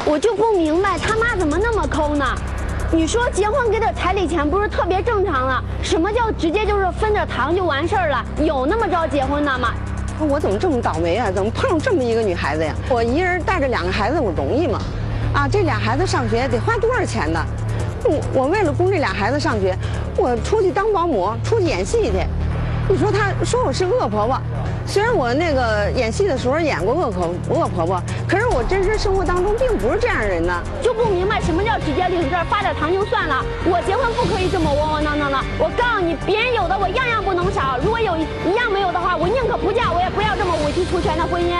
我就不明白他妈怎么那么抠呢？你说结婚给点彩礼钱不是特别正常了？什么叫直接就是分点糖就完事儿了？有那么着结婚的吗？我怎么这么倒霉啊？怎么碰上这么一个女孩子呀？我一人带着2个孩子，我容易吗？啊，这俩孩子上学得花多少钱呢？我为了供这俩孩子上学，我出去当保姆，出去演戏去。你说他说我是恶婆婆，虽然我那个演戏的时候演过恶婆婆，可是我真实生活当中并不是这样人呢。就不明白什么叫直接领证，发点糖就算了。我结婚不可以这么窝窝囊囊的。我告诉你，别人有的我样样不能少。如果有一样没有的话，我宁可不嫁，我也不要这么委曲求全的婚姻。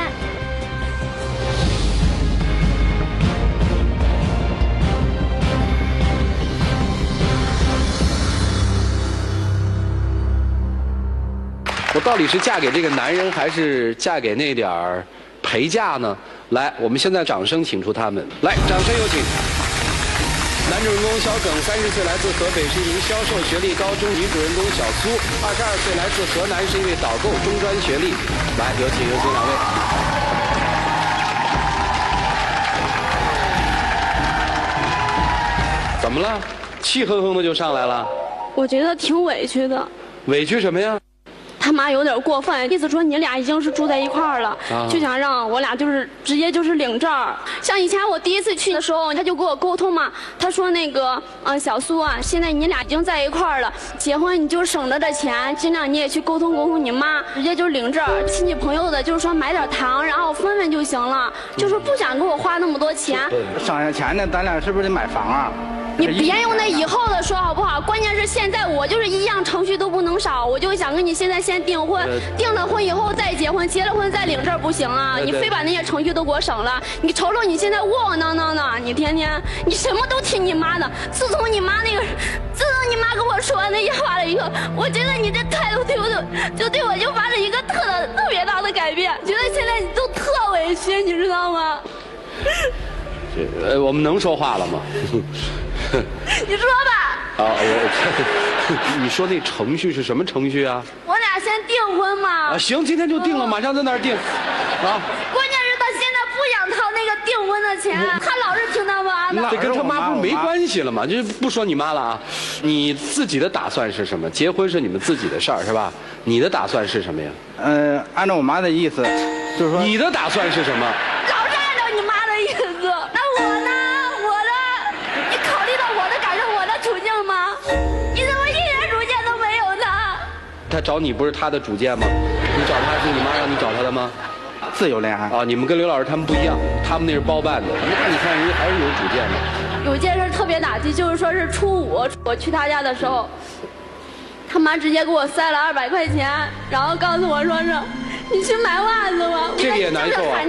我到底是嫁给这个男人，还是嫁给那点儿陪嫁呢？来，我们现在掌声请出他们。来，掌声有请。男主人公小耿，30岁，来自河北，是一名销售，学历高中；女主人公小苏，22岁，来自河南，是一位导购，中专学历。来，有请两位。怎么了？气哼哼的就上来了？我觉得挺委屈的。委屈什么呀？他妈有点过分，意思说你俩已经是住在一块儿了，就想让我俩就是直接就是领证。像以前我第一次去的时候，他就跟我沟通嘛，他说那个小苏啊，现在你俩已经在一块儿了，结婚你就省着这钱，尽量你也去沟通沟通你妈，直接就是领证。亲戚朋友的就是说买点糖，然后分分就行了，就是不想给我花那么多钱。省下钱呢，咱俩是不是得买房啊？你别用那以后的说好不好？关键是现在我就是一样程序都不能少，我就想跟你现在先订婚，订了婚以后再结婚，结了婚再领证不行啊！你非把那些程序都给我省了，你瞅瞅你现在窝窝囊囊的，你天天你什么都听你妈的。自从你妈跟我说完那些话了以后，我觉得你这态度对我对我就发生一个特别大的改变，觉得现在你都特委屈，你知道吗？我们能说话了吗？你说吧。你说那程序是什么程序啊？我俩先订婚嘛。行，今天就定了，马上在那儿定。关键是他现在不想掏那个订婚的钱，他老是听他妈的。这跟他妈不是没关系了吗？就不说你妈了啊。你自己的打算是什么？结婚是你们自己的事儿是吧？你的打算是什么呀？按照我妈的意思，就是说。你的打算是什么？老是按照你妈的意思。那我呢？你考虑到我的感受，我的处境吗？你怎么一点主见都没有呢？他找你不是他的主见吗？你找他是你妈让你找他的吗？自由恋爱啊！你们跟刘老师他们不一样，他们那是包办的。那你看人家还是有主见的。有件事特别打击，就是说是初5我去他家的时候，他妈直接给我塞了200块钱，然后告诉我说是。你去买袜子吧，这个也难受啊！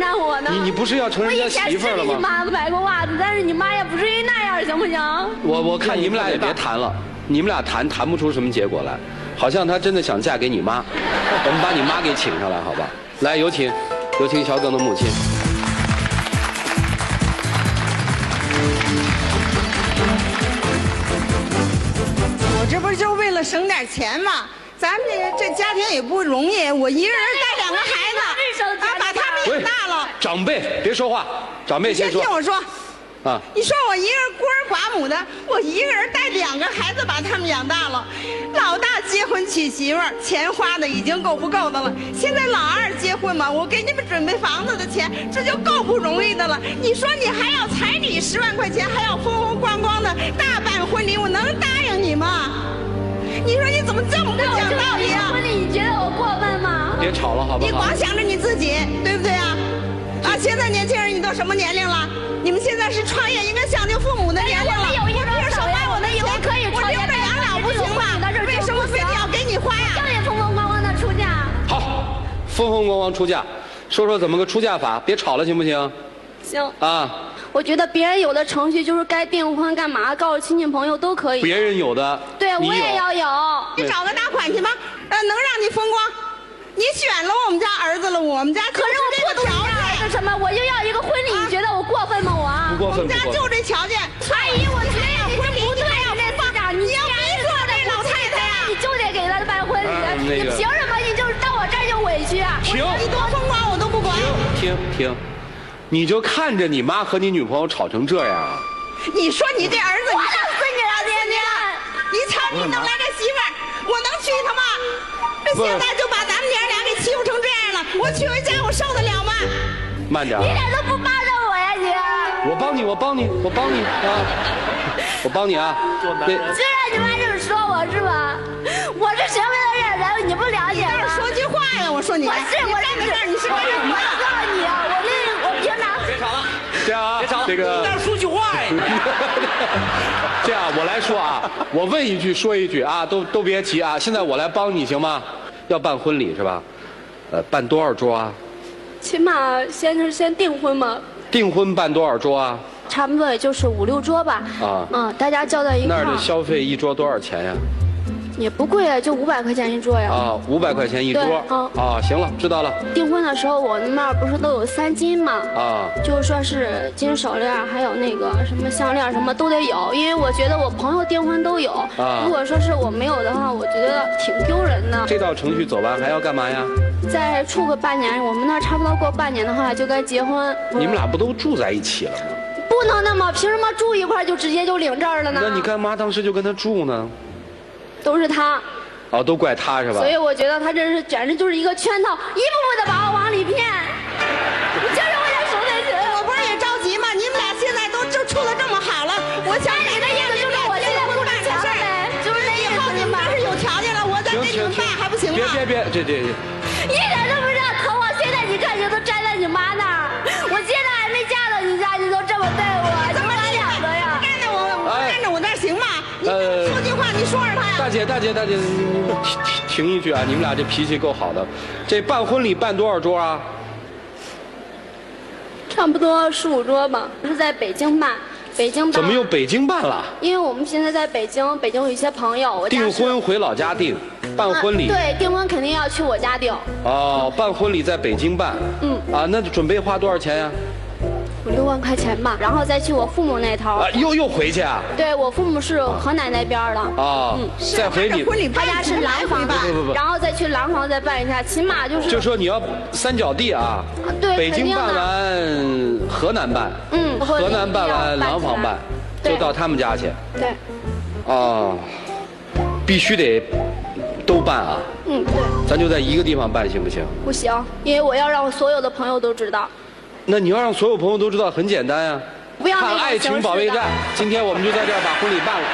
你不是要成人家媳妇了吗？我以前是给你妈买过袜子，但是你妈也不至于那样，行不行？我看你们俩也别谈了，你们俩谈不出什么结果来，好像她真的想嫁给你妈。我们把你妈给请上来，好吧？来，有请小耿的母亲。我这不是就为了省点钱吗？咱们这家庭也不容易，我一个人带2个孩子，把他们养大了。长辈别说话，长辈先说。听我说，啊，你说我一个人孤儿寡母的，我一个人带2个孩子把他们养大了。老大结婚娶媳妇儿，钱花的已经够不够的了。现在老2结婚嘛，我给你们准备房子的钱，这就够不容易的了。你说你还要彩礼10万块钱，还要风风光光的大办婚礼，我能答应你吗？你说你怎么这么不讲道理啊？婚礼你觉得我过分吗？别吵了，好不好？你光想着你自己，对不对啊？现在年轻人你都什么年龄了？你们现在是创业应该想就父母的年龄了。我凭什么我们以后可以创业？我留着养老不行吗？为什么非得要给你花呀？叫你风风光光的出嫁。好，风风光光出嫁，说怎么个出嫁法？别吵了，行不行？行。啊。我觉得别人有的程序就是该订婚干嘛，告诉亲戚朋友都可以。别人有的，对我也要有。你找个大款去吧，能让你风光。你选了我们家儿子了，我们家可是我不条件是什么？我就要一个婚礼，你觉得我过分吗？不过分。我们家就这条件。阿姨，我觉得婚不对呀，这部长，你要逼迫这老太太呀，你就得给她办婚礼。你凭什么？你就是到我这儿就委屈啊？停！你多风光我都不管。停！你就看着你妈和你女朋友吵成这样啊？你说你这儿子，我打死你了，爹爹！你瞅你弄来这媳妇儿，我能娶她吗？这现在就把咱们娘俩给欺负成这样了，我娶回家我受得了吗？慢点。你咋都不帮着我呀，姐？我帮你啊！我帮你啊！虽然你妈这么说我是吧？我是什么样的人，你不了解吗？说句话呀，我说你，我干的事儿，你是干什么？我告诉你啊，我平常别吵了，这样啊，这个你倒是说句话呀！这样我来说啊，我问一句说一句啊，都别急啊！现在我来帮你行吗？要办婚礼是吧？办多少桌啊？起码先订婚嘛，订婚办多少桌啊？差不多也就是5、6桌吧。啊，大家叫在一块儿。那儿的消费一桌多少钱呀？也不贵啊，就500块钱一桌呀。啊，500块钱一桌。对啊，行了，知道了。订婚的时候，我们那儿不是都有3金嘛？啊，就说是金手链，还有那个什么项链，什么都得有。因为我觉得我朋友订婚都有。啊，如果说是我没有的话，我觉得挺丢人的。这道程序走完还要干嘛呀？再处个半年，我们那儿差不多过半年的话就该结婚。你们俩不都住在一起了吗？不能那么，凭什么住一块儿就直接就领证了呢？那你干嘛当时就跟他住呢？都是他。哦，都怪他是吧？所以我觉得他这是简直就是一个圈套，一步步的把我往里骗。就是为了赎罪去。我不是也着急吗？你们俩现在都处得这么好了，我想你的意思就是我现在不值钱了呗？就是那意思你们要是有条件了，我再给你们办还不行吗？别，这。一点都不知道疼我。现在你看，你都站在你妈那儿，我现在还没嫁到你家，你都这么对我，怎么想的呀？站着我那儿行吗？你说句话，你说说他呀。大姐，你停一句啊！你们俩这脾气够好的。这办婚礼办多少桌啊？差不多15桌吧，是在北京办。北京办怎么又北京办了？因为我们现在在北京，北京有一些朋友，我订婚回老家订，办婚礼。对，订婚肯定要去我家订。哦，办婚礼在北京办。啊，那准备花多少钱呀？5、6万块钱吧，然后再去我父母那头。啊，又回去啊？对，我父母是河南那边的。啊，再回你。他家是廊坊的，不，然后再去廊坊再办一下，起码就是。就说你要3角地啊？对，北京办完，河南办。河南办完，廊坊办，就到他们家去。对。哦，必须得都办啊。对。咱就在一个地方办行不行？不行，因为我要让所有的朋友都知道。那你要让所有朋友都知道，很简单呀。不要那种看爱情保卫战，今天我们就在这儿把婚礼办了。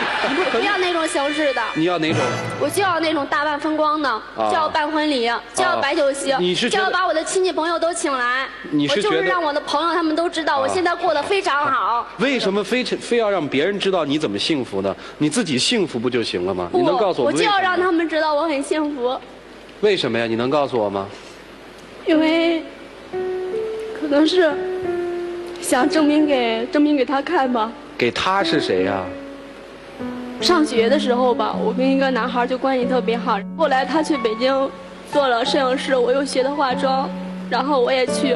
不要那种形式的。你要哪种？我就要那种大办风光的，就要办婚礼，就要摆酒席，就要把我的亲戚朋友都请来。我就是让我的朋友他们都知道，我现在过得非常好。为什么非要让别人知道你怎么幸福呢？你自己幸福不就行了吗？你能告诉我？我就要让他们知道我很幸福。为什么呀？你能告诉我吗？因为可能是想证明给他看吧。给他是谁呀？上学的时候吧，我跟一个男孩就关系特别好。后来他去北京做了摄影师，我又学的化妆，然后我也去，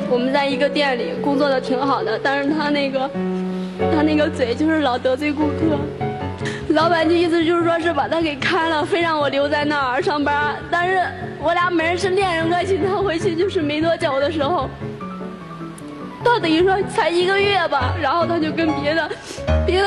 我们在一个店里工作的挺好的。但是他那个嘴就是老得罪顾客，老板的意思就是说是把他给开了，非让我留在那儿上班。但是我俩本身是恋人关系，他回去就是没多久的时候。他等于说才1个月吧，然后他就跟别的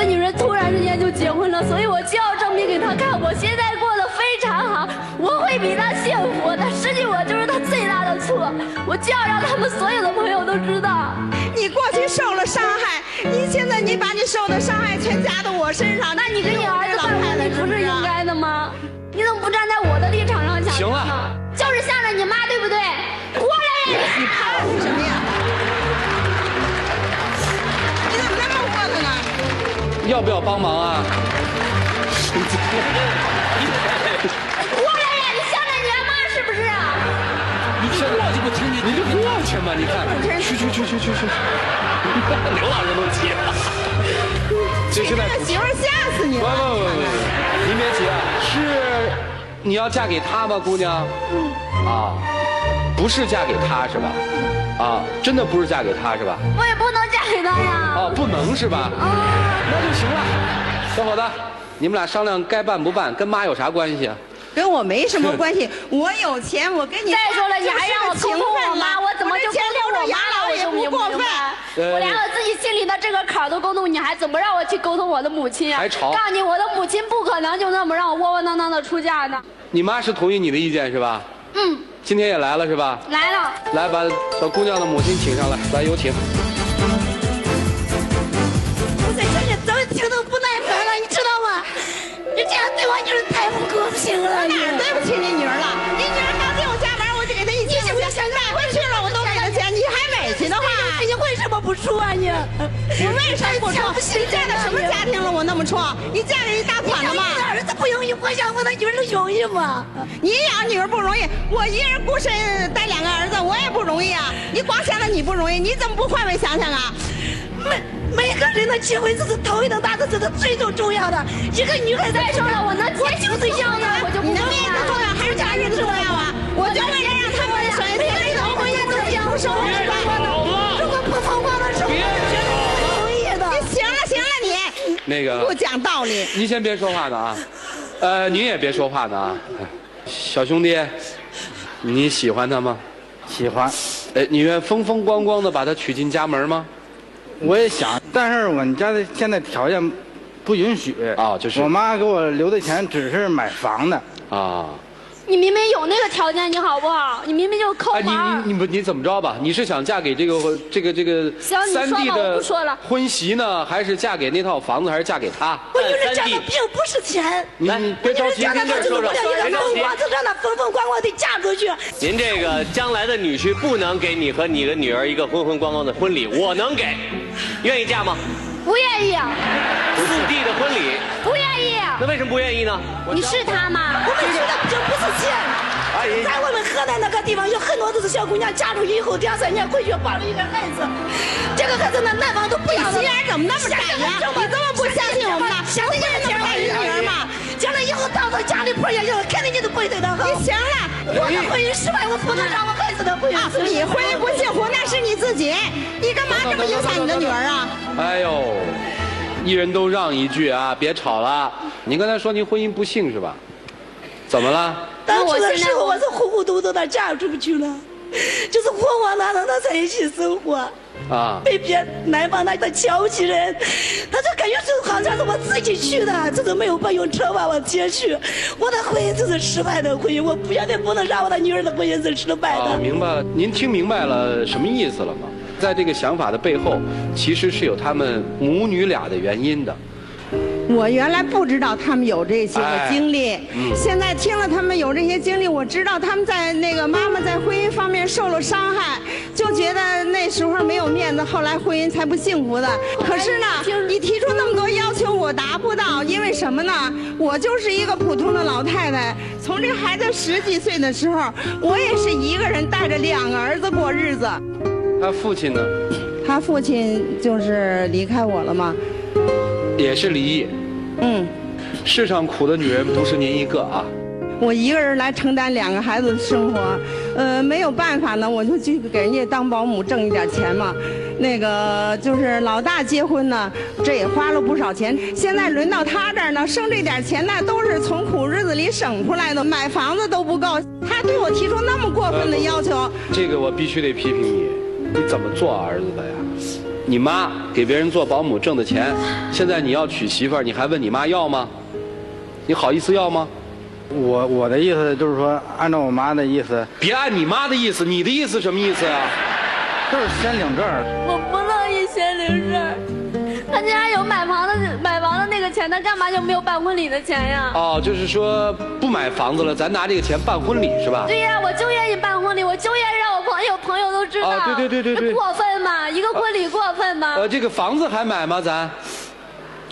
女人突然之间就结婚了，所以我就要证明给他看，我现在过得非常好，我会比他幸福的，失去我就是他最大的错，我就要让他们所有的朋友都知道。你过去受了伤害，现在你把你受的伤害全加到我身上，那你跟你儿子办婚礼不是应该的吗？你怎么不站在我的立场上想？行了，就是向着你妈，对不对？过来呀！你怕什么呀？要不要帮忙啊？过来呀！你向着你妈是不是？你过去不听你就过去嘛！你看，去！刘老师都急了。这现在媳妇吓死你了！不，您别急啊，是你要嫁给他吗，姑娘？啊，不是嫁给他是吧？啊，真的不是嫁给他是吧？我也不能嫁给他呀。哦，不能是吧？那就行了。小伙子，你们俩商量该办不办，跟妈有啥关系啊？跟我没什么关系。我有钱，我跟你再说了，你还让我沟通我妈，我怎么就沟通我妈了？我就不过分。我连我自己心里的这个坎儿都沟通，你还怎么让我去沟通我的母亲呀？还吵！告诉你，我的母亲不可能就那么让我窝窝囊囊的出嫁的。你妈是同意你的意见是吧？嗯。今天也来了是吧？来了。来，把小姑娘的母亲请上来，来有请。我在这里怎么听都不耐烦了，你知道吗？你这样对我女儿太不公平了。我哪儿对不起你女儿了？你女儿刚进我家门，我就给她一千块钱买回去了，我都给她钱，你还委屈的话，你为什么不说啊你？我为什么不说？你嫁到什么家庭了？我那么说，你嫁给一大款了吗？你儿子不容易，我养我的女儿容易吗？你养女儿不容易，我一人孤身带2个儿子，我也不容易啊。你光想着你不容易，你怎么不换位想想啊？每个人的结婚这是头一等大事，这是最重要的。一个女孩子再说了，我能结亲对象呢，我就不你的面子重要还是家人重要啊？我就为了让他们省一点人婚姻都结婚生活是吧？如果不同光的时候，不容易的。行了你，那个不讲道理。您先别说话呢啊，您也别说话呢啊。小兄弟，你喜欢他吗？喜欢。你愿风风光光的把他娶进家门吗？我也想，但是我们家的现在条件不允许啊，就是我妈给我留的钱只是买房的啊。你明明有那个条件，你好不好？你明明就抠门。你怎么着吧？你是想嫁给这个三弟的婚媳呢，还是嫁给那套房子，还是嫁给他？我女儿嫁的并不是钱，你别着急，您这说说，别着急，就让她风风光光的嫁出去。您这个将来的女婿不能给你和你的女儿一个风风光光的婚礼，我能给，愿意嫁吗？不愿意。四弟的婚礼不愿意。那为什么不愿意呢？你是他吗？我们说的这不是钱。在我们河南那个地方有很多都是小姑娘嫁出去以后2、3年回去抱了一个孩子，这个孩子呢男方都不要了。心眼怎么那么窄呀？你这么不相信我们呢？相信人家爱你女儿嘛？将来以后到家里婆家以后，肯定你都不会对她好。你行了，我的婚姻失败，我不能让我孩子的婚姻失败。你婚姻不幸福那是你自己，你干嘛这么影响你的女儿啊？哎呦，一人都让一句啊，别吵了。您刚才说您婚姻不幸是吧？怎么了？当初的时候我是糊糊涂涂的嫁出去了，就是慌慌张张的在一起生活啊，被男方那个调戏人，他就感觉就好像是我自己去的，这都没有办法用车把我接去，我的婚姻就是失败的婚姻，我绝对不能让我的女儿的婚姻是失败的。啊，明白了，您听明白了什么意思了吗？在这个想法的背后，其实是有他们母女俩的原因的。我原来不知道他们有这些个经历，现在听了他们有这些经历，我知道他们在那个妈妈在婚姻方面受了伤害，就觉得那时候没有面子，后来婚姻才不幸福的。可是呢，你提出那么多要求，我达不到，因为什么呢？我就是一个普通的老太太，从这孩子10几岁的时候，我也是一个人带着2个儿子过日子。他父亲呢？他父亲就是离开我了嘛。也是离异。世上苦的女人不是您一个啊。我一个人来承担2个孩子的生活，没有办法呢，我就去给人家当保姆挣一点钱嘛。那个就是老大结婚呢，这也花了不少钱。现在轮到他这儿呢，剩这点钱呢，都是从苦日子里省出来的，买房子都不够。他对我提出那么过分的要求，这个我必须得批评你，你怎么做儿子的呀？你妈给别人做保姆挣的钱，现在你要娶媳妇儿，你还问你妈要吗？你好意思要吗？我的意思就是说，按照我妈的意思。别按你妈的意思，你的意思什么意思啊？就是先领证。我不乐意先领证。他既然有买房的那个钱，他干嘛就没有办婚礼的钱呀？哦，就是说不买房子了，咱拿这个钱办婚礼是吧？对呀，我就愿意办婚礼，我就愿意让我朋友都知道。啊，对，过分吗？一个婚礼过分吗？这个房子还买吗？咱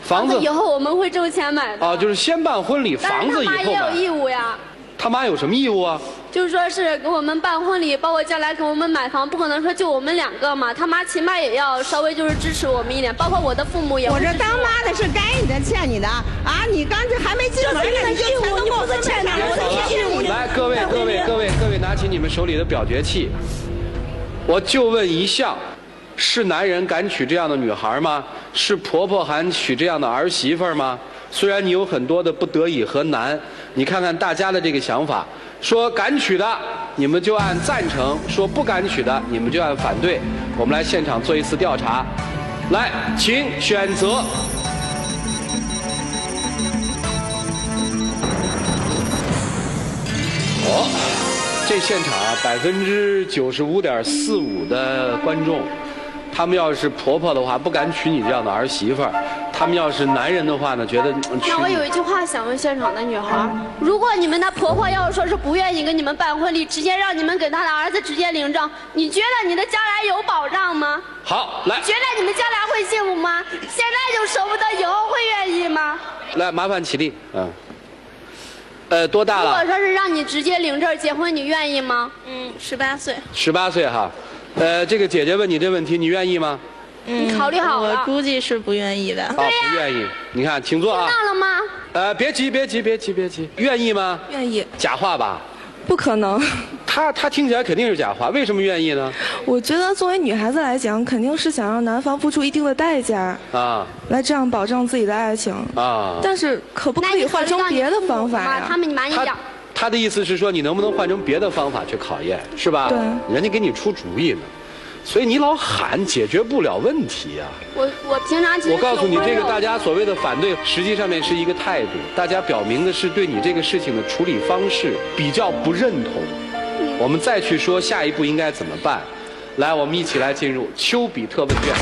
房子以后我们会挣钱买的。啊，就是先办婚礼，房子以后买。但是他妈也有义务呀。他妈有什么义务啊？就是说是给我们办婚礼，包括将来给我们买房，不可能说就我们2个嘛。他妈起码也要稍微就是支持我们一点，包括我的父母也。我这当妈的是该你的欠你的啊！你刚才还没进门呢，你就全都给我分欠上我的义务。来，各位，拿起你们手里的表决器，我就问一项：是男人敢娶这样的女孩吗？是婆婆敢娶这样的儿媳妇吗？虽然你有很多的不得已和难，你看看大家的这个想法，说敢娶的你们就按赞成，说不敢娶的你们就按反对。我们来现场做一次调查，来，请选择。这现场啊，95.45%的观众，他们要是婆婆的话，不敢娶你这样的儿媳妇儿；他们要是男人的话呢，觉得那我有一句话想问现场的女孩：如果你们的婆婆要是说是不愿意跟你们办婚礼，直接让你们给她的儿子直接领证，你觉得你的将来有保障吗？好，来，觉得你们将来会幸福吗？现在就舍不得，以后会愿意吗？来，麻烦起立，多大了？如果说是让你直接领证结婚，你愿意吗？18岁。18岁哈，这个姐姐问你这问题，你愿意吗？你考虑好了？我估计是不愿意的。不愿意。你看，请坐啊。听到了吗？别急，愿意吗？愿意。假话吧？不可能。他听起来肯定是假话，为什么愿意呢？我觉得作为女孩子来讲，肯定是想让男方付出一定的代价啊，来这样保证自己的爱情啊。但是可不可以换成别的方法呀？他们把你养。他的意思是说，你能不能换成别的方法去考验，是吧？对。人家给你出主意呢，所以你老喊解决不了问题呀。我平常我告诉你，这个大家所谓的反对，实际上面是一个态度，大家表明的是对你这个事情的处理方式比较不认同。我们再去说下一步应该怎么办。来，我们一起来进入丘比特问卷。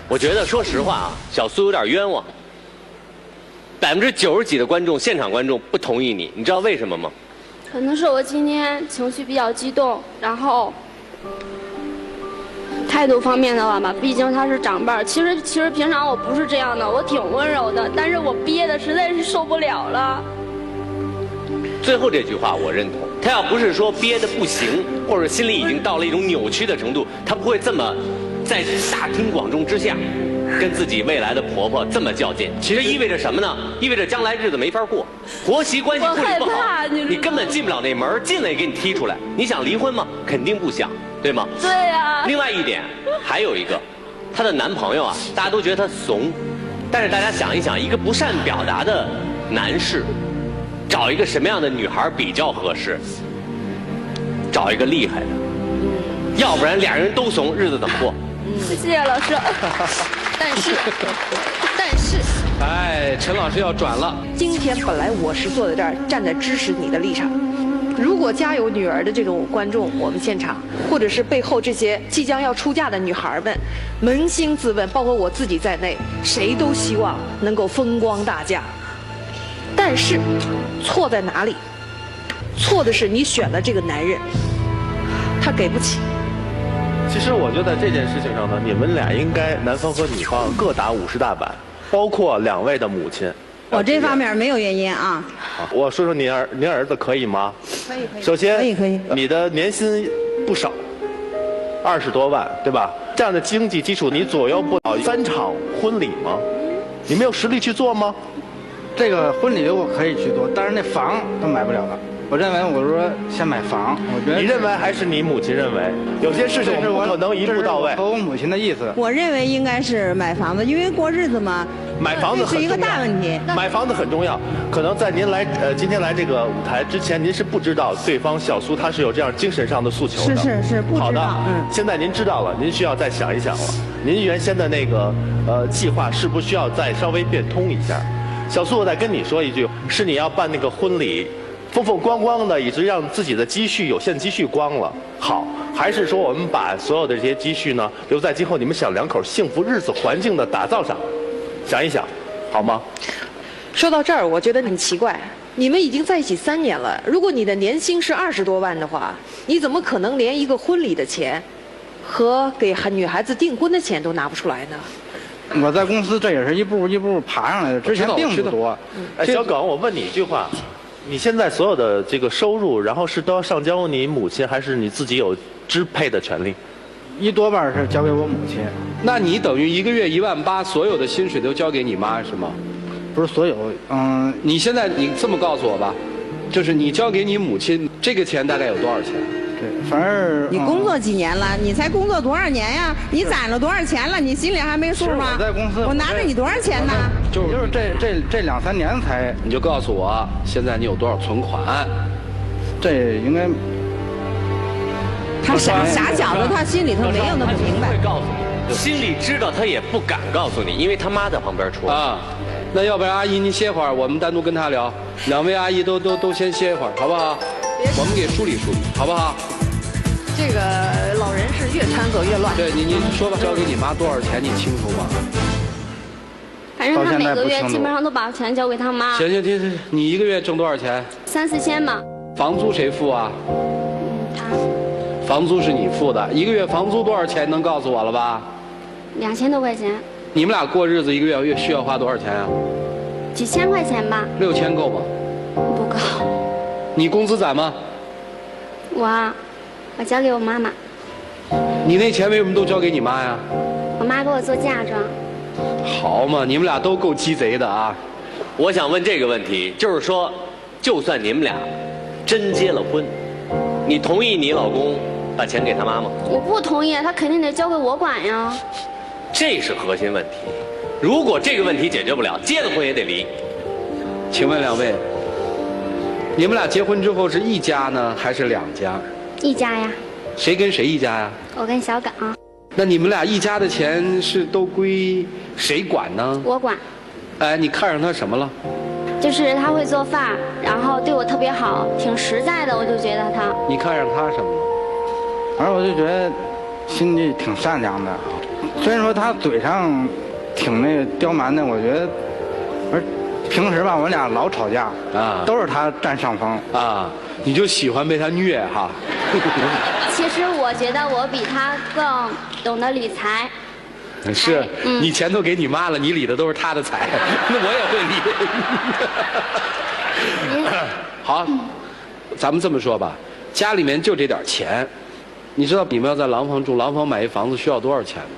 我觉得说实话啊，小苏有点冤枉。90%几的观众，现场观众不同意你，你知道为什么吗？可能是我今天情绪比较激动，然后态度方面的话吧，毕竟他是长辈儿。其实平常我不是这样的，我挺温柔的，但是我憋的实在是受不了了。最后这句话我认同，他要不是说憋得不行，或者心里已经到了一种扭曲的程度，他不会这么在大庭广众之下跟自己未来的婆婆这么较劲。其实意味着什么呢？意味着将来日子没法过，婆媳关系处理不好，你根本进不了那门，进来给你踢出来。你想离婚吗？肯定不想，对吗？对呀。另外一点，还有一个，她的男朋友啊，大家都觉得他怂，但是大家想一想，一个不善表达的男士，找一个什么样的女孩比较合适？找一个厉害的，要不然俩人都怂，日子怎么过？谢谢老师。但是，哎，陈老师要转了。今天本来我是坐在这儿站在支持你的立场，如果家有女儿的这种观众，我们现场，或者是背后这些即将要出嫁的女孩们，扪心自问，包括我自己在内，谁都希望能够风光大嫁。但是，错在哪里？错的是你选的这个男人，他给不起。其实我觉得这件事情上呢，你们俩应该男方和女方各打50大板，包括2位的母亲。我这方面没有原因啊。我说说您儿子可以吗？可以。首先，可以。你的年薪不少，20多万，对吧？这样的经济基础，你左右不了3场婚礼吗？你没有实力去做吗？这个婚礼我可以去做，但是那房都买不了了。我认为，我说先买房，我觉得你认为还是你母亲认为？有些事情我们不可能一步到位。和我母亲的意思。我认为应该是买房子，因为过日子嘛。买房子是一个大问题。买房子很重要。可能在您来今天来这个舞台之前，您是不知道对方小苏他是有这样精神上的诉求的。是不知道。好的，现在您知道了，您需要再想一想了。您原先的那个计划是不是需要再稍微变通一下？小苏，我再跟你说一句，是你要办那个婚礼。风风光光的，以至于让自己的积蓄有限积蓄光了。好，还是说我们把所有的这些积蓄呢，留在今后你们小两口幸福日子环境的打造上，想一想，好吗？说到这儿，我觉得很奇怪，你们已经在一起3年了，如果你的年薪是20多万的话，你怎么可能连一个婚礼的钱和给女孩子订婚的钱都拿不出来呢？我在公司这也是一步一步爬上来的，之前并不多。哎，小耿，我问你一句话。你现在所有的这个收入，然后是都要上交你母亲，还是你自己有支配的权利？1多半是交给我母亲。那你等于1个月18000，所有的薪水都交给你妈是吗？不是所有，你现在你这么告诉我吧，就是你交给你母亲这个钱大概有多少钱？对，反正你工作几年了？你才工作多少年呀？你攒了多少钱了？你心里还没数吗？我在公司，我拿着你多少钱呢？就是这2、3年才。你就告诉我，现在你有多少存款？这应该。他傻小子，他心里头没有那么明白。会告诉你，心里知道他也不敢告诉你，因为他妈在旁边戳。啊，那要不然阿姨您歇会儿，我们单独跟他聊。2位阿姨都先歇一会儿，好不好？我们给梳理梳理，好不好？这个老人是越掺和越乱。对，你说吧，交给你妈多少钱，你清楚吗？反正他每个月基本上都把钱交给他妈。行，你1个月挣多少钱？3、4千吧。房租谁付啊？他。房租是你付的，1个月房租多少钱？能告诉我了吧？2000多块钱。你们俩过日子1个月需要花多少钱啊？几千块钱吧。6000够吗？不够。你工资攒吗？我交给我妈妈。你那钱为什么都交给你妈呀？我妈给我做嫁妆。好嘛，你们俩都够鸡贼的啊！我想问这个问题，就是说，就算你们俩真结了婚，你同意你老公把钱给他妈吗？我不同意，他肯定得交给我管呀。这是核心问题。如果这个问题解决不了，结了婚也得离。请问2位，你们俩结婚之后是一家呢，还是2家？一家呀。谁跟谁一家呀？我跟小岗。那你们俩一家的钱是都归谁管呢？我管。哎，你看上他什么了？就是他会做饭，然后对我特别好，挺实在的，我就觉得他。你看上他什么了？反正我就觉得心里挺善良的，虽然说他嘴上挺那个刁蛮的，我觉得，而平时吧，我俩老吵架啊，都是他占上风啊，你就喜欢被他虐哈。其实我觉得我比他更懂得理财。是，你钱都给你妈了，你理的都是她的财，那我也会理。好，咱们这么说吧，家里面就这点钱，你知道你们要在廊坊住，廊坊买一房子需要多少钱吗？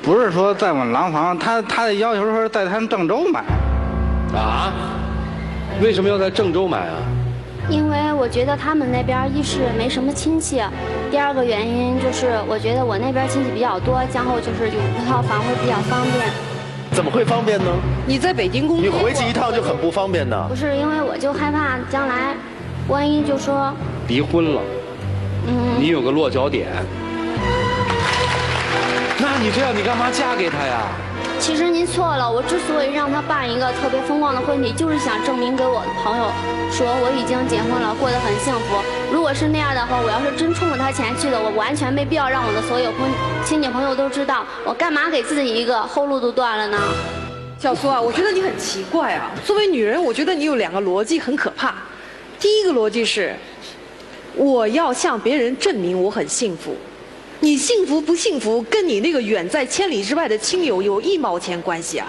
不是说在我们廊坊，他的要求是在他们郑州买。啊？为什么要在郑州买啊？因为我觉得他们那边一是没什么亲戚，第2个原因就是我觉得我那边亲戚比较多，今后就是有一套房会比较方便。怎么会方便呢？你在北京工作，你回去一趟就很不方便呢。不是，因为我就害怕将来，万一就说离婚了，你有个落脚点。那你这样，你干嘛嫁给他呀？其实您错了，我之所以让他办一个特别风光的婚礼，就是想证明给我的朋友说我已经结婚了，过得很幸福。如果是那样的话，我要是真冲着他钱去的，我完全没必要让我的所有亲戚朋友都知道，我干嘛给自己一个后路都断了呢？小苏啊，我觉得你很奇怪啊。作为女人，我觉得你有2个逻辑很可怕。第一个逻辑是，我要向别人证明我很幸福。你幸福不幸福，跟你那个远在千里之外的亲友有1毛钱关系啊？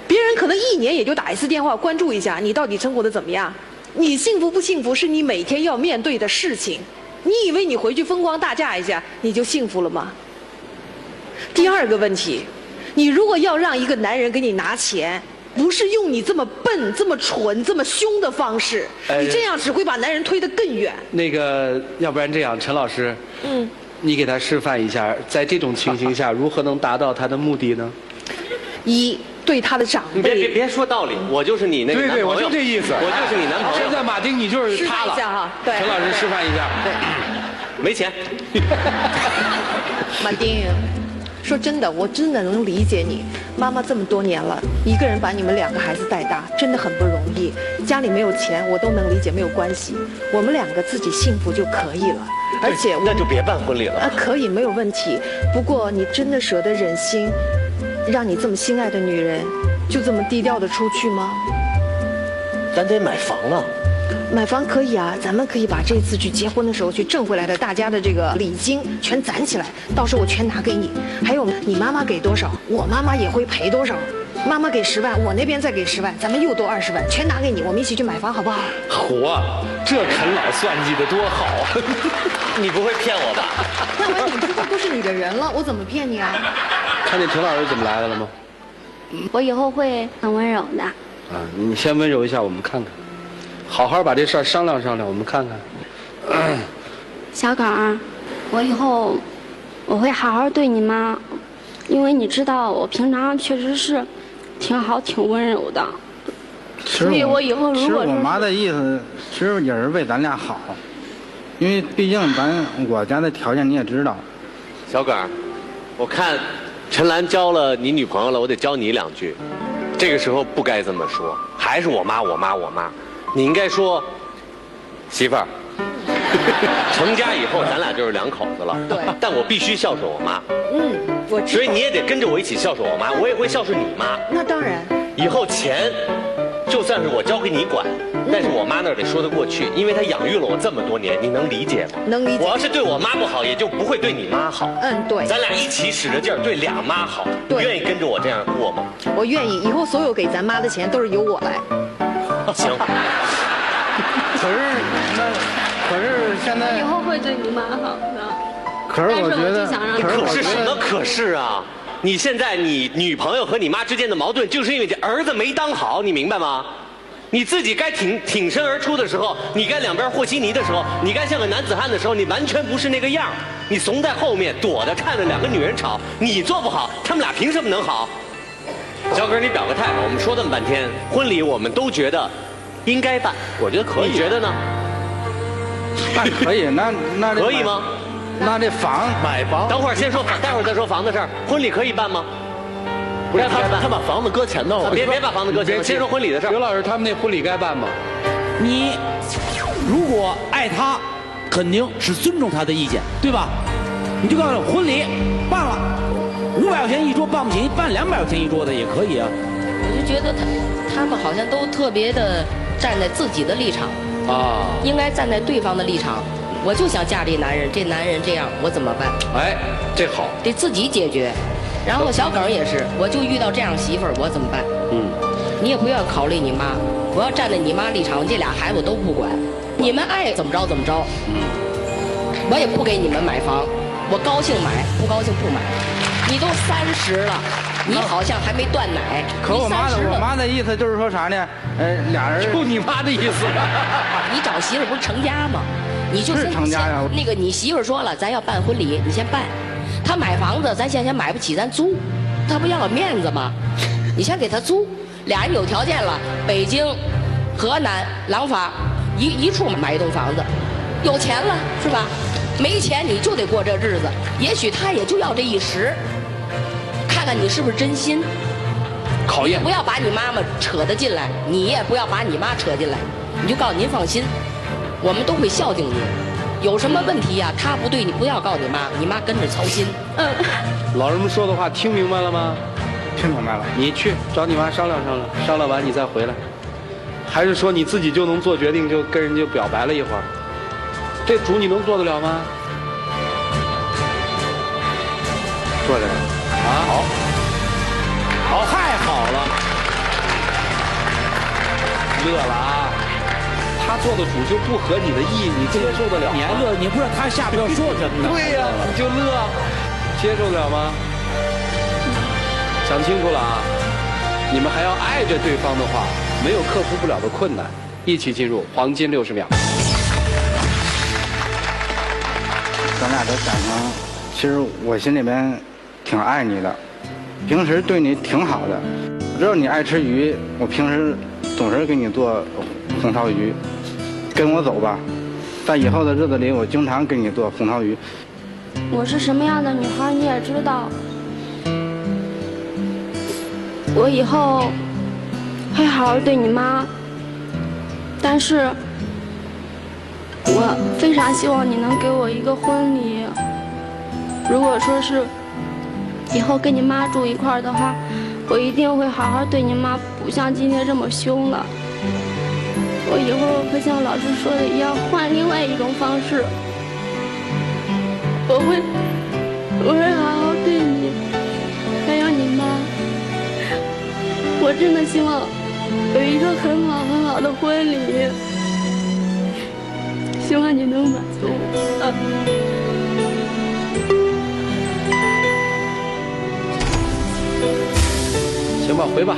别人可能1年也就打1次电话关注一下你到底生活的怎么样。你幸福不幸福是你每天要面对的事情。你以为你回去风光大嫁一下你就幸福了吗？第2个问题，你如果要让一个男人给你拿钱，不是用你这么笨、这么蠢、这么凶的方式，你这样只会把男人推得更远。那个，要不然这样，陈老师，你给他示范一下，在这种情形下如何能达到他的目的呢？1，对他的长辈。别说道理，我就是你那个男朋友。对，我就这意思，我就是你男朋友。现在马丁你就是他了。示范一下哈，对。陈老师示范一下。对。没钱。马丁，说真的，我真的能理解你。妈妈这么多年了，一个人把你们2个孩子带大，真的很不容易。家里没有钱，我都能理解，没有关系。我们2个自己幸福就可以了。而且那就别办婚礼了。可以，没有问题。不过你真的舍得忍心，让你这么心爱的女人，就这么低调的出去吗？咱得买房啊。买房可以啊，咱们可以把这次去结婚的时候去挣回来的大家的这个礼金全攒起来，到时候我全拿给你。还有你妈妈给多少，我妈妈也会赔多少。妈妈给10万，我那边再给10万，咱们又多20万，全拿给你，我们一起去买房，好不好？嚯，这啃老算计的多好啊！你不会骗我吧？那完你之后都是你的人了，我怎么骗你啊？看见陈老师怎么来的了吗？我以后会很温柔的。啊，你先温柔一下，我们看看，好好把这事儿商量商量，我们看看。小耿，我以后我会好好对你妈，因为你知道我平常确实是挺好、挺温柔的。所以我以后如果我妈的意思，其实也是为咱俩好，因为毕竟我家的条件你也知道。小耿，我看陈岚教了你女朋友了，我得教你2句。这个时候不该这么说，还是我妈，你应该说，媳妇儿。成家以后，咱俩就是2口子了。对。但我必须孝顺我妈。我知道。所以你也得跟着我一起孝顺我妈，我也会孝顺你妈。那当然。以后钱，就算是我交给你管，但是我妈那儿得说得过去，因为她养育了我这么多年，你能理解吗？能理解。我要是对我妈不好，也就不会对你妈好。对。咱俩一起使着劲儿对2妈好，你愿意跟着我这样过吗？我愿意，以后所有给咱妈的钱都是由我来。行。可是现在以后会对你妈好的。可是我觉得，可是什么可是啊？你现在你女朋友和你妈之间的矛盾，就是因为这儿子没当好，你明白吗？你自己该挺身而出的时候，你该两边和稀泥的时候，你该像个男子汉的时候，你完全不是那个样儿。你怂在后面躲着看着2个女人吵，你做不好，他们俩凭什么能好？小哥，你表个态吧。我们说这么半天，婚礼我们都觉得应该办，我觉得可以。你觉得呢？办可以，那可以吗？那这买房，等会儿先说房，待会儿再说房的事儿。婚礼可以办吗？不是他把房子搁前头了。别把房子搁前头，先说婚礼的事儿。刘老师，他们那婚礼该办吗？你如果爱他，肯定是尊重他的意见，对吧？你就告诉他婚礼办了，500块钱一桌办不起，办200块钱一桌的也可以啊。我就觉得他们好像都特别的站在自己的立场啊，应该站在对方的立场。我就想嫁这男人，这男人这样，我怎么办？哎，这好，得自己解决。然后小耿也是，我就遇到这样媳妇儿，我怎么办？你也不要考虑你妈，我要站在你妈立场，这俩孩子我都不管，你们爱怎么着怎么着。我也不给你们买房，我高兴买，不高兴不买。你都30了，你好像还没断奶。可我妈的意思就是说啥呢？俩人就你妈的意思。你找媳妇不是成家吗？你就先成家呀。那个你媳妇说了，咱要办婚礼，你先办。他买房子，咱先买不起，咱租。他不要了面子吗？你先给他租。俩人有条件了，北京、河南、廊坊一处买一栋房子，有钱了是吧？没钱你就得过这日子。也许他也就要这一时，看看你是不是真心。考验。不要把你妈妈扯得进来，你也不要把你妈扯进来。你就告诉您放心。我们都会孝敬你，有什么问题呀？他不对，你不要告诉你妈，你妈跟着操心。老人们说的话听明白了吗？听明白了。你去找你妈商量商量，商量完你再回来。还是说你自己就能做决定，就跟人家表白了一会儿？这主你能做得了吗？做得了。啊，好，太好了，乐了啊！他做的主就不合你的意，你接受得了吗？你还乐，你不知道他下边要说什么呢？对呀，你就乐，接受得了吗？想清楚了啊！你们还要爱着对方的话，没有克服不了的困难。一起进入黄金60秒。咱俩的感情，其实我心里边挺爱你的，平时对你挺好的。我知道你爱吃鱼，我平时总是给你做红烧鱼。跟我走吧，在以后的日子里，我经常给你做红烧鱼。我是什么样的女孩你也知道，我以后会好好对你妈，但是我非常希望你能给我一个婚礼。如果说是以后跟你妈住一块儿的话，我一定会好好对你妈，不像今天这么凶了。我以后会像老师说的一样，换另外一种方式。我会好好对你，还有你妈。我真的希望有一个很好的婚礼，希望你能满足我。行吧，回吧。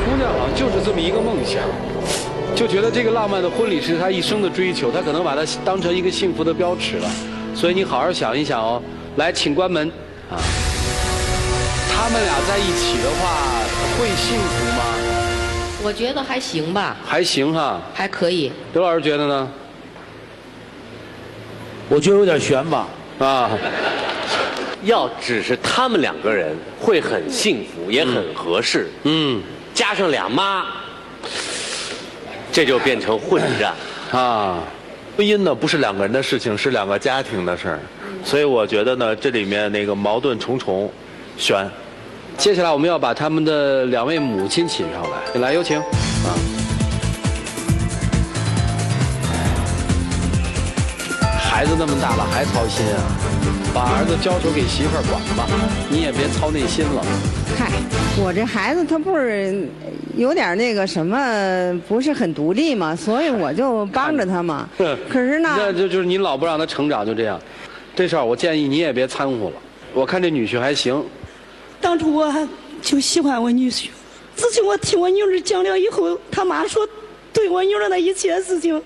姑娘好像就是这么一个梦想，就觉得这个浪漫的婚礼是他一生的追求，他可能把它当成一个幸福的标尺了。所以你好好想一想哦。来，请关门啊！他们俩在一起的话，会幸福吗？我觉得还行吧。还行哈。还可以。刘老师觉得呢？我觉得有点悬吧。啊。要只是他们两个人会很幸福，也很合适。加上俩妈，这就变成混战啊。婚姻呢不是两个人的事情，是两个家庭的事儿，所以我觉得呢这里面那个矛盾重重，悬。接下来我们要把他们的2位母亲请上来，来有请啊。孩子那么大了还操心啊？把儿子交手给媳妇儿管吧，你也别操内心了。嗨，我这孩子他不是有点那个什么，不是很独立嘛，所以我就帮着他嘛。可是呢，那就是你老不让他成长，就这样。这事儿我建议你也别掺和了。我看这女婿还行。当初我还就喜欢我女婿，自从我听我女儿讲了以后，他妈说对我女儿的一切事情，我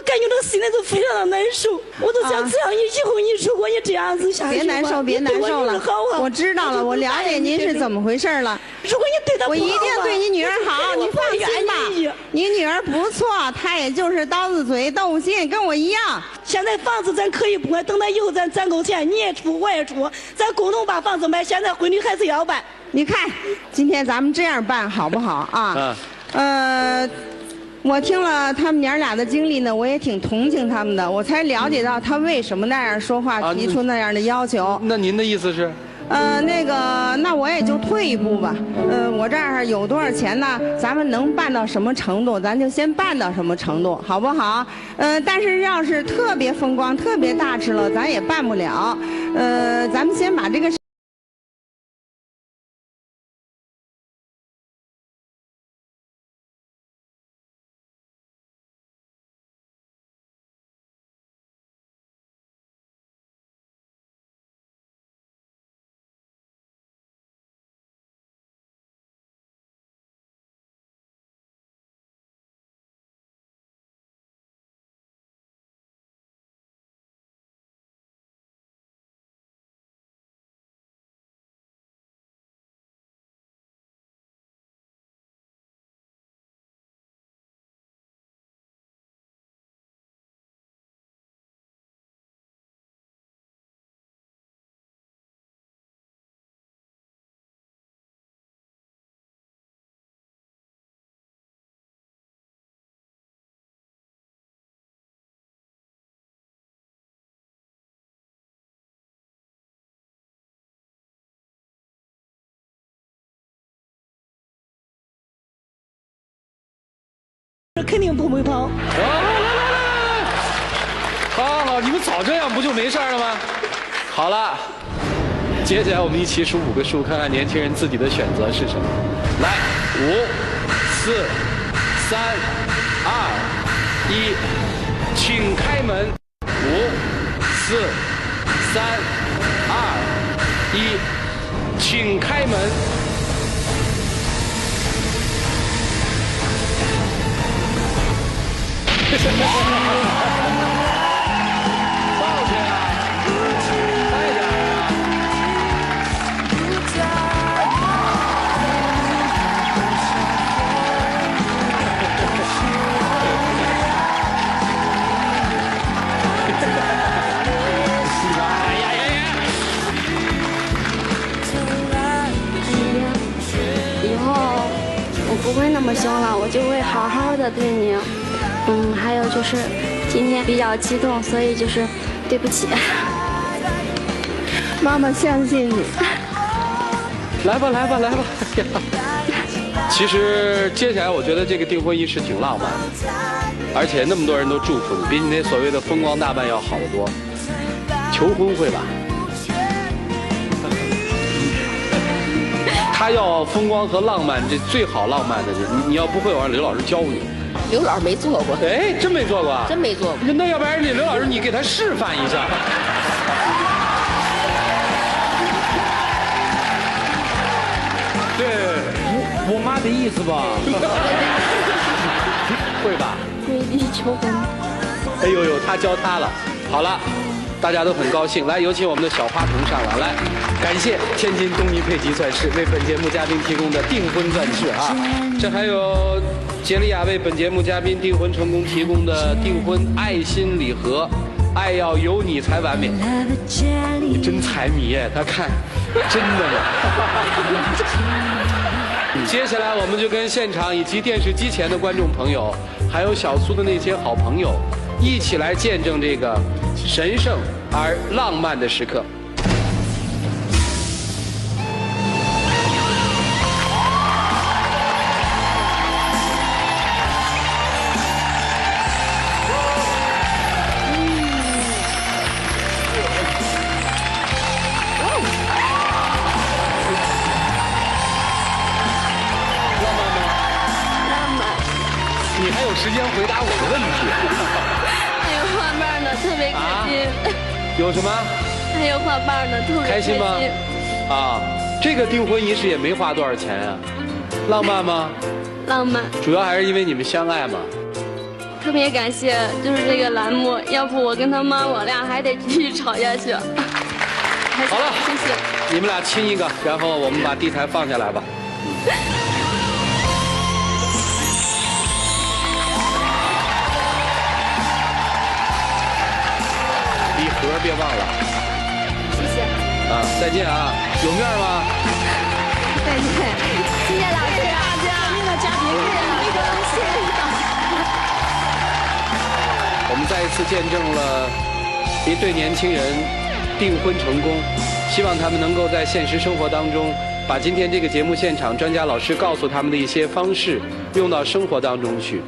感觉到心里都非常的难受。我都想这样，以后你如果你这样子下去，别难受，别难受了。我知道了，我了解您是怎么回事了。如果你对她不好，我一定对你女儿好，你放心吧。你女儿不错，她也就是刀子嘴豆腐心，跟我一样。现在房子咱可以不管，等到以后咱攒够钱，你也出我也出，咱共同把房子买。现在婚礼还是要办。你看，今天咱们这样办好不好啊？我听了他们娘俩的经历呢，我也挺同情他们的，我才了解到他为什么那样说话，提出那样的要求。那您的意思是？那我也就退一步吧。我这儿有多少钱呢？咱们能办到什么程度，咱就先办到什么程度，好不好？但是要是特别风光、特别大吃了，咱也办不了。咱们先把这个。肯定不会跑。来，好，你们早这样不就没事了吗？好了，接下来我们一起数5个数，看看年轻人自己的选择是什么。来，5、4、3、2、1，请开门。5、4、3、2、1，请开门。抱歉啊，快点啊！以后我不会那么凶了，我就会好好的对你。还有就是今天比较激动，所以就是对不起。妈妈相信你。来吧。其实接下来我觉得这个订婚仪式挺浪漫的，而且那么多人都祝福你，比你那所谓的风光大办要好得多。求婚会吧？他要风光和浪漫，这最好浪漫的，你要不会，我让刘老师教你。刘老师没做过。哎，真没做过啊？真没做过。那要不然刘老师你给他示范一下。对。我妈的意思吧？会吧？跪地求婚。哎呦呦，他教他了。好了，大家都很高兴。来，有请我们的小花童上来。来，感谢天津东尼佩吉钻石为本节目嘉宾提供的订婚钻饰啊！这还有杰利亚为本节目嘉宾订婚成功提供的订婚爱心礼盒。爱要有你才完美，你真财迷耶！他看，真的吗？接下来我们就跟现场以及电视机前的观众朋友，还有小苏的那些好朋友，一起来见证这个神圣而浪漫的时刻。你还有时间回答我的问题？还有花瓣呢，特别开心。有什么？还有花瓣呢，特别开心吗？啊，这个订婚仪式也没花多少钱啊，浪漫吗？浪漫。主要还是因为你们相爱嘛。特别感谢，就是这个栏目，要不我跟他妈我俩还得继续吵下去。好了，谢谢。你们俩亲一个，然后我们把地台放下来吧。礼盒别忘了。谢谢。啊，再见啊！有面吗？再见。谢谢老师，大家，那个嘉宾，谢谢老师。我们再一次见证了一对年轻人订婚成功，希望他们能够在现实生活当中把今天这个节目现场专家老师告诉他们的一些方式用到生活当中去，